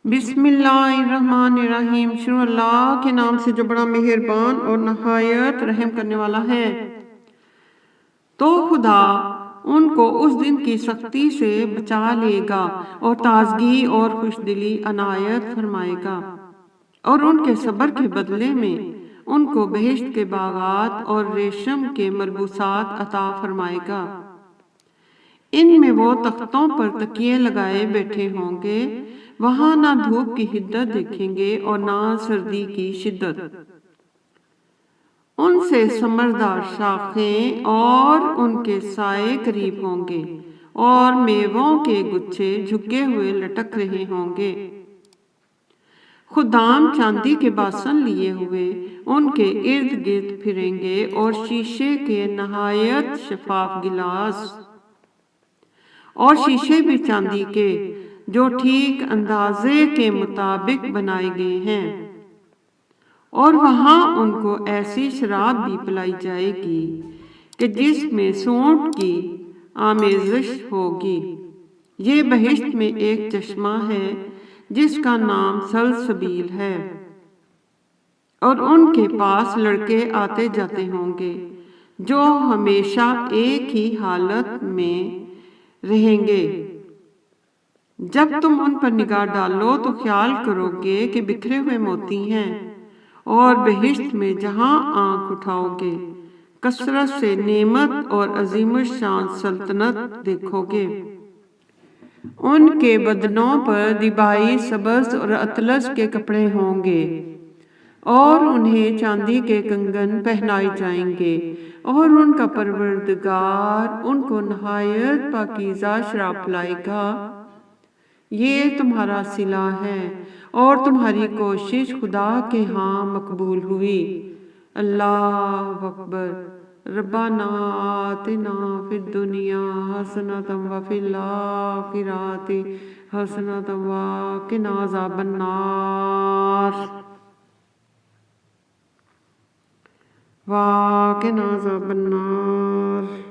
بسم اللہ الرحمن الرحیم، شروع اللہ کے نام سے جو بڑا مہربان اور نہایت رحم کرنے والا ہے۔ تو خدا ان کو اس دن کی سختی سے بچا لے گا اور تازگی اور خوش دلی عنایت فرمائے گا، اور ان کے صبر کے بدلے میں ان کو بہشت کے باغات اور ریشم کے ملبوسات عطا فرمائے گا۔ ان میں وہ تختوں پر تکیے لگائے بیٹھے ہوں گے، وہاں نہ دھوپ کی حدت دیکھیں گے اور نہ سردی کی شدت۔ ان سے ثمردار شاخیں اور ان کے سائے قریب ہوں گے، اور میووں کے گچھے جھکے ہوئے لٹک رہے ہوں گے۔ خدام چاندی کے باسن لیے ہوئے ان کے ارد گرد پھریں گے، اور شیشے کے نہایت شفاف گلاس اور شیشے بھی چاندی کے جو ٹھیک اندازے کے مطابق بنائے گئے ہیں، اور وہاں ان کو ایسی شراب بھی پلائی جائے گی کہ جس میں سونٹ کی آمیزش ہوگی۔ یہ بہشت میں ایک چشمہ ہے جس کا نام سلسبیل ہے، اور ان کے پاس لڑکے آتے جاتے ہوں گے جو ہمیشہ ایک ہی حالت میں رہیں گے۔ جب تم ان پر نگاہ ڈالو تو خیال کرو گے کہ بکھرے ہوئے موتی ہیں، اور بہشت میں جہاں آنکھ اٹھاؤ گے کثرت سے نعمت اور عظیم الشان سلطنت دیکھو گے۔ ان کے بدنوں پر دبائی سبز اور اطلس کے کپڑے ہوں گے، اور انہیں چاندی کے کنگن پہنائے جائیں گے، اور ان کا پروردگار ان کو نہایت پاکیزہ شراب پلائے گا۔ یہ تمہارا صلہ ہے اور تمہاری کوشش خدا کے ہاں مقبول ہوئی۔ اللہ اکبر۔ ربنا آتنا فی الدنیا حسنۃ وفی الآخرۃ حسنۃ وقنا عذاب النار وقنا عذاب النار۔